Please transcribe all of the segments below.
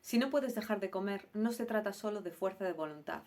Si no puedes dejar de comer, no se trata solo de fuerza de voluntad.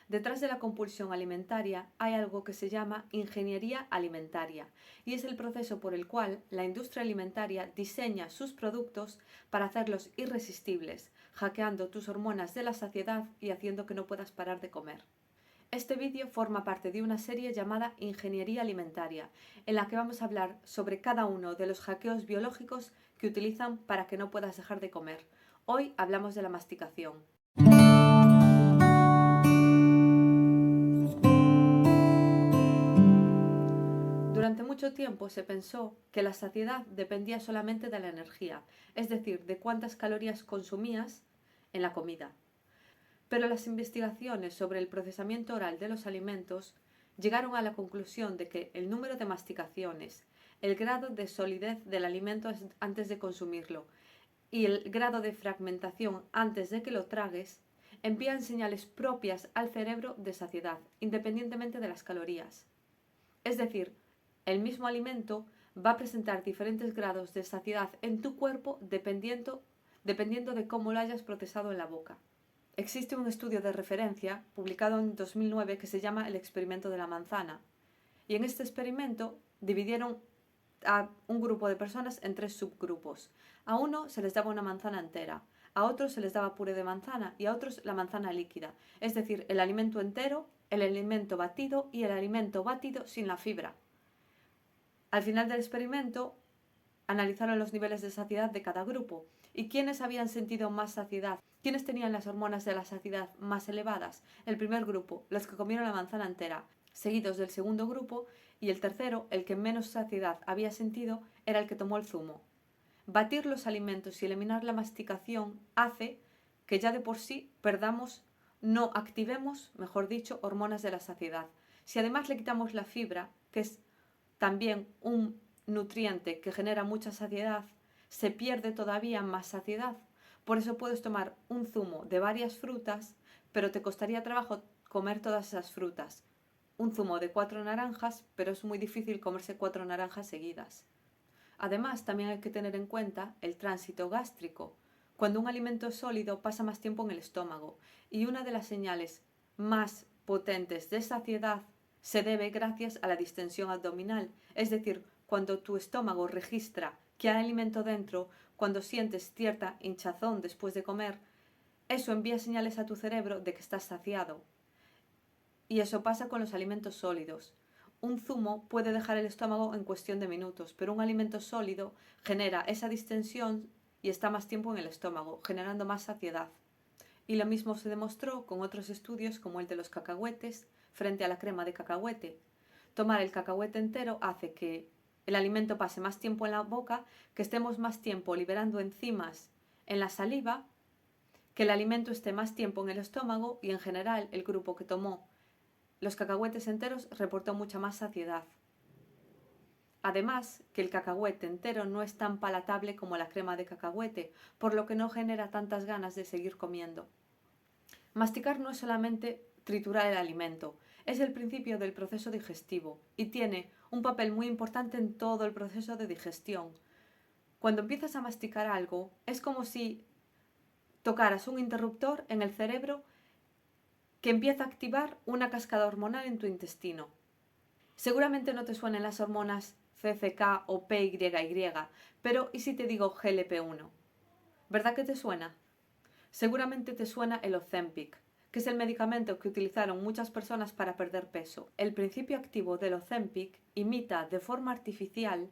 Detrás de la compulsión alimentaria hay algo que se llama ingeniería alimentaria, y es el proceso por el cual la industria alimentaria diseña sus productos para hacerlos irresistibles, hackeando tus hormonas de la saciedad y haciendo que no puedas parar de comer. Este vídeo forma parte de una serie llamada Ingeniería Alimentaria, en la que vamos a hablar sobre cada uno de los hackeos biológicos que utilizan para que no puedas dejar de comer. Hoy hablamos de la masticación. Durante mucho tiempo se pensó que la saciedad dependía solamente de la energía, es decir, de cuántas calorías consumías en la comida. Pero las investigaciones sobre el procesamiento oral de los alimentos llegaron a la conclusión de que el número de masticaciones, el grado de solidez del alimento antes de consumirlo y el grado de fragmentación antes de que lo tragues envían señales propias al cerebro de saciedad, independientemente de las calorías. Es decir, el mismo alimento va a presentar diferentes grados de saciedad en tu cuerpo dependiendo de cómo lo hayas procesado en la boca. Existe un estudio de referencia publicado en 2009 que se llama el experimento de la manzana. Y en este experimento dividieron a un grupo de personas en 3 subgrupos. A uno se les daba una manzana entera, a otros se les daba puré de manzana y a otros la manzana líquida, es decir, el alimento entero, el alimento batido y el alimento batido sin la fibra. Al final del experimento analizaron los niveles de saciedad de cada grupo y quiénes habían sentido más saciedad, quiénes tenían las hormonas de la saciedad más elevadas. El primer grupo, los que comieron la manzana entera, seguidos del segundo grupo, y el tercero, el que menos saciedad había sentido, era el que tomó el zumo. Batir los alimentos y eliminar la masticación hace que ya de por sí no activemos, mejor dicho, hormonas de la saciedad. Si además le quitamos la fibra, que es también un nutriente que genera mucha saciedad, se pierde todavía más saciedad. Por eso puedes tomar un zumo de varias frutas, pero te costaría trabajo comer todas esas frutas. Un zumo de 4 naranjas, pero es muy difícil comerse 4 naranjas seguidas. Además, también hay que tener en cuenta el tránsito gástrico. Cuando un alimento es sólido pasa más tiempo en el estómago y una de las señales más potentes de saciedad se debe gracias a la distensión abdominal, es decir, cuando tu estómago registra que hay alimento dentro, cuando sientes cierta hinchazón después de comer, eso envía señales a tu cerebro de que estás saciado. Y eso pasa con los alimentos sólidos. Un zumo puede dejar el estómago en cuestión de minutos, pero un alimento sólido genera esa distensión y está más tiempo en el estómago, generando más saciedad. Y lo mismo se demostró con otros estudios como el de los cacahuetes frente a la crema de cacahuete. Tomar el cacahuete entero hace que el alimento pase más tiempo en la boca, que estemos más tiempo liberando enzimas en la saliva, que el alimento esté más tiempo en el estómago y en general el grupo que tomó los cacahuetes enteros reportó mucha más saciedad. Además, que el cacahuete entero no es tan palatable como la crema de cacahuete, por lo que no genera tantas ganas de seguir comiendo. Masticar no es solamente triturar el alimento, es el principio del proceso digestivo y tiene un papel muy importante en todo el proceso de digestión. Cuando empiezas a masticar algo, es como si tocaras un interruptor en el cerebro que empieza a activar una cascada hormonal en tu intestino. Seguramente no te suenen las hormonas CCK o PYY, pero ¿y si te digo GLP-1? ¿Verdad que te suena? Seguramente te suena el Ozempic, que es el medicamento que utilizaron muchas personas para perder peso. El principio activo del Ozempic imita de forma artificial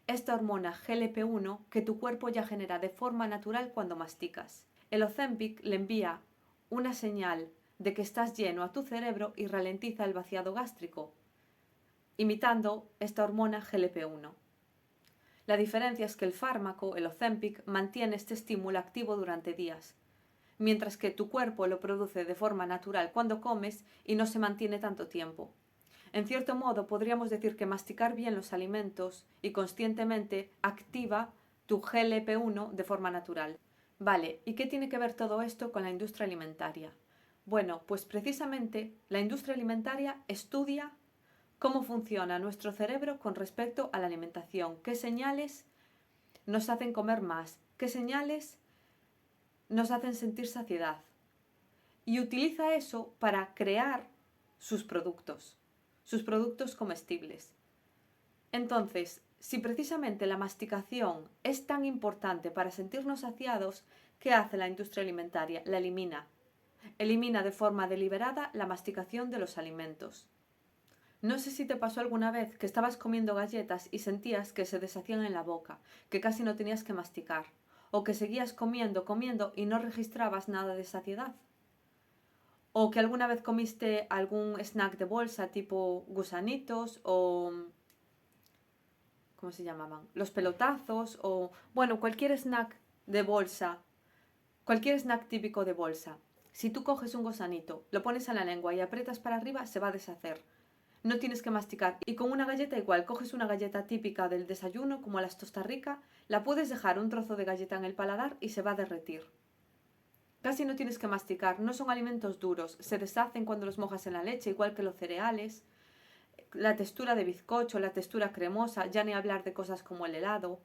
esta hormona GLP-1 que tu cuerpo ya genera de forma natural cuando masticas. El Ozempic le envía una señal de que estás lleno a tu cerebro y ralentiza el vaciado gástrico, imitando esta hormona GLP-1. La diferencia es que el fármaco, el Ozempic, mantiene este estímulo activo durante días, mientras que tu cuerpo lo produce de forma natural cuando comes y no se mantiene tanto tiempo. En cierto modo, podríamos decir que masticar bien los alimentos y conscientemente activa tu GLP-1 de forma natural. Vale, ¿y qué tiene que ver todo esto con la industria alimentaria? Bueno, pues precisamente la industria alimentaria estudia cómo funciona nuestro cerebro con respecto a la alimentación, qué señales nos hacen comer más, qué señales nos hacen sentir saciedad y utiliza eso para crear sus productos comestibles. Entonces, si precisamente la masticación es tan importante para sentirnos saciados, ¿qué hace la industria alimentaria? La elimina. Elimina de forma deliberada la masticación de los alimentos. No sé si te pasó alguna vez que estabas comiendo galletas y sentías que se deshacían en la boca, que casi no tenías que masticar, o que seguías comiendo y no registrabas nada de saciedad. O que alguna vez comiste algún snack de bolsa tipo gusanitos o... ¿cómo se llamaban? Los pelotazos o... bueno, cualquier snack de bolsa, cualquier snack típico de bolsa. Si tú coges un gusanito, lo pones a la lengua y aprietas para arriba, se va a deshacer. No tienes que masticar. Y con una galleta igual, coges una galleta típica del desayuno, como las Tosta Rica, la puedes dejar un trozo de galleta en el paladar y se va a derretir. Casi no tienes que masticar, no son alimentos duros, se deshacen cuando los mojas en la leche, igual que los cereales. La textura de bizcocho, la textura cremosa, ya ni hablar de cosas como el helado.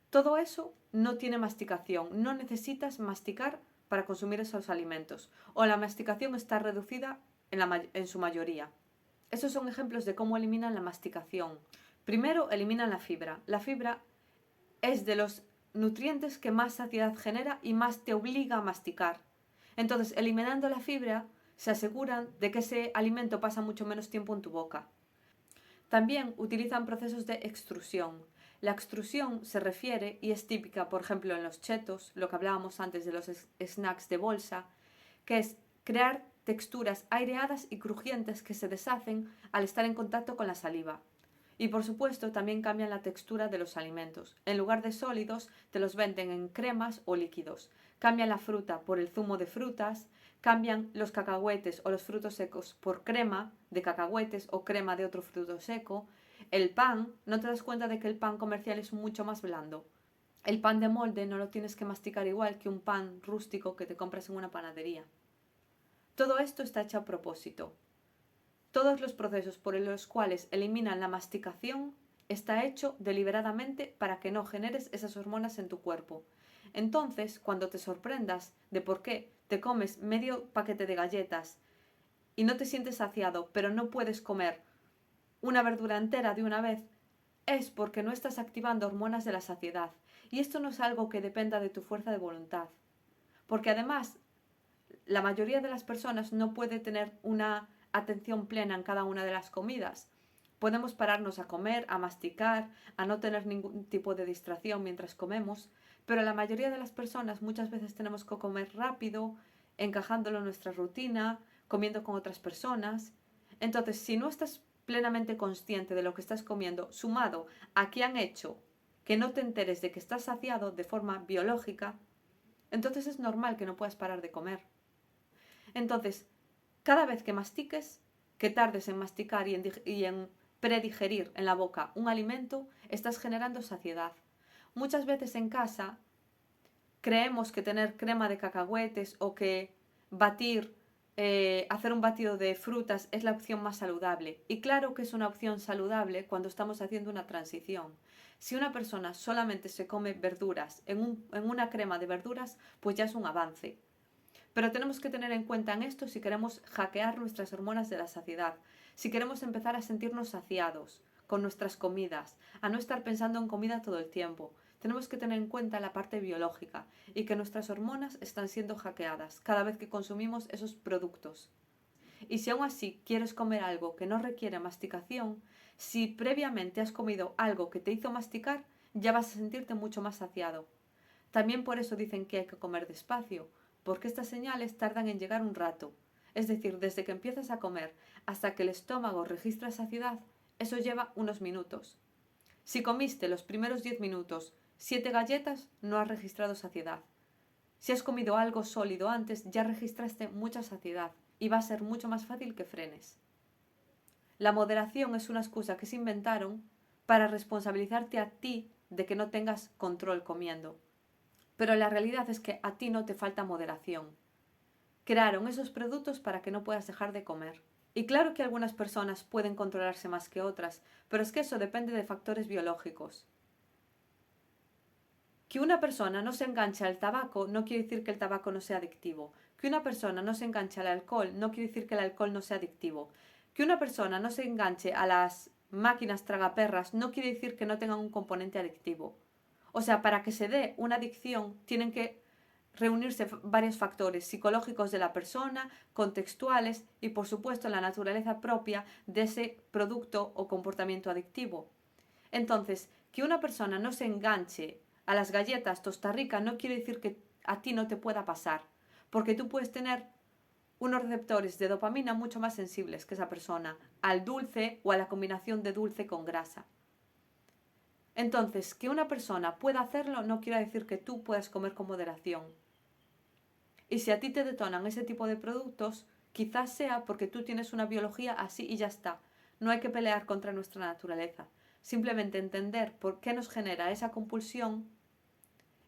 Todo eso no tiene masticación, no necesitas masticar para consumir esos alimentos, o la masticación está reducida en su mayoría. Esos son ejemplos de cómo eliminan la masticación. Primero, eliminan la fibra. La fibra es de los nutrientes que más saciedad genera y más te obliga a masticar. Entonces, eliminando la fibra, se aseguran de que ese alimento pasa mucho menos tiempo en tu boca. También utilizan procesos de extrusión. La extrusión se refiere y es típica, por ejemplo, en los chetos, lo que hablábamos antes de los snacks de bolsa, que es crear texturas aireadas y crujientes que se deshacen al estar en contacto con la saliva. Y por supuesto también cambian la textura de los alimentos. En lugar de sólidos, te los venden en cremas o líquidos. Cambian la fruta por el zumo de frutas, cambian los cacahuetes o los frutos secos por crema de cacahuetes o crema de otro fruto seco. El pan, no te das cuenta de que el pan comercial es mucho más blando. El pan de molde no lo tienes que masticar igual que un pan rústico que te compras en una panadería. Todo esto está hecho a propósito. Todos los procesos por los cuales eliminan la masticación está hecho deliberadamente para que no generes esas hormonas en tu cuerpo. Entonces, cuando te sorprendas de por qué te comes medio paquete de galletas y no te sientes saciado, pero no puedes comer una verdura entera de una vez, es porque no estás activando hormonas de la saciedad. Y esto no es algo que dependa de tu fuerza de voluntad. Porque además, la mayoría de las personas no puede tener una atención plena en cada una de las comidas. Podemos pararnos a comer, a masticar, a no tener ningún tipo de distracción mientras comemos, pero la mayoría de las personas muchas veces tenemos que comer rápido, encajándolo en nuestra rutina, comiendo con otras personas. Entonces, si no estás plenamente consciente de lo que estás comiendo, sumado a que han hecho que no te enteres de que estás saciado de forma biológica, entonces es normal que no puedas parar de comer. Entonces, cada vez que mastiques, que tardes en masticar y en predigerir en la boca un alimento, estás generando saciedad. Muchas veces en casa creemos que tener crema de cacahuetes o que hacer un batido de frutas es la opción más saludable. Y claro que es una opción saludable cuando estamos haciendo una transición. Si una persona solamente se come verduras en una crema de verduras, pues ya es un avance. Pero tenemos que tener en cuenta en esto si queremos hackear nuestras hormonas de la saciedad, si queremos empezar a sentirnos saciados con nuestras comidas, a no estar pensando en comida todo el tiempo. Tenemos que tener en cuenta la parte biológica y que nuestras hormonas están siendo hackeadas cada vez que consumimos esos productos. Y si aún así quieres comer algo que no requiere masticación, si previamente has comido algo que te hizo masticar, ya vas a sentirte mucho más saciado. También por eso dicen que hay que comer despacio, porque estas señales tardan en llegar un rato. Es decir, desde que empiezas a comer hasta que el estómago registra saciedad, eso lleva unos minutos. Si comiste los primeros 10 minutos 7 galletas, no has registrado saciedad. Si has comido algo sólido antes, ya registraste mucha saciedad y va a ser mucho más fácil que frenes. La moderación es una excusa que se inventaron para responsabilizarte a ti de que no tengas control comiendo. Pero la realidad es que a ti no te falta moderación. Crearon esos productos para que no puedas dejar de comer. Y claro que algunas personas pueden controlarse más que otras, pero es que eso depende de factores biológicos. Que una persona no se enganche al tabaco no quiere decir que el tabaco no sea adictivo. Que una persona no se enganche al alcohol no quiere decir que el alcohol no sea adictivo. Que una persona no se enganche a las máquinas tragaperras no quiere decir que no tengan un componente adictivo. O sea, para que se dé una adicción tienen que reunirse varios factores psicológicos de la persona, contextuales y por supuesto la naturaleza propia de ese producto o comportamiento adictivo. Entonces, que una persona no se enganche a las galletas Tosta Rica no quiere decir que a ti no te pueda pasar, porque tú puedes tener unos receptores de dopamina mucho más sensibles que esa persona al dulce o a la combinación de dulce con grasa. Entonces, que una persona pueda hacerlo no quiere decir que tú puedas comer con moderación. Y si a ti te detonan ese tipo de productos, quizás sea porque tú tienes una biología así y ya está. No hay que pelear contra nuestra naturaleza. Simplemente entender por qué nos genera esa compulsión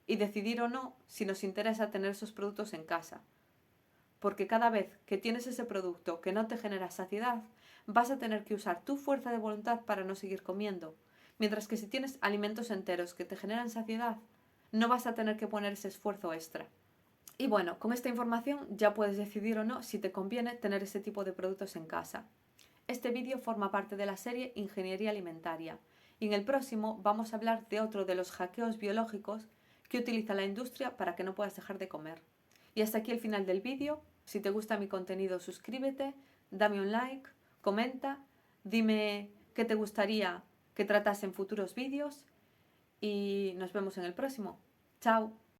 y decidir o no si nos interesa tener esos productos en casa. Porque cada vez que tienes ese producto que no te genera saciedad, vas a tener que usar tu fuerza de voluntad para no seguir comiendo. Mientras que si tienes alimentos enteros que te generan saciedad, no vas a tener que poner ese esfuerzo extra. Y bueno, con esta información ya puedes decidir o no si te conviene tener ese tipo de productos en casa. Este vídeo forma parte de la serie Ingeniería Alimentaria y en el próximo vamos a hablar de otro de los hackeos biológicos que utiliza la industria para que no puedas dejar de comer. Y hasta aquí el final del vídeo. Si te gusta mi contenido, suscríbete, dame un like, comenta, dime qué te gustaría que tratase en futuros vídeos y nos vemos en el próximo. ¡Chao!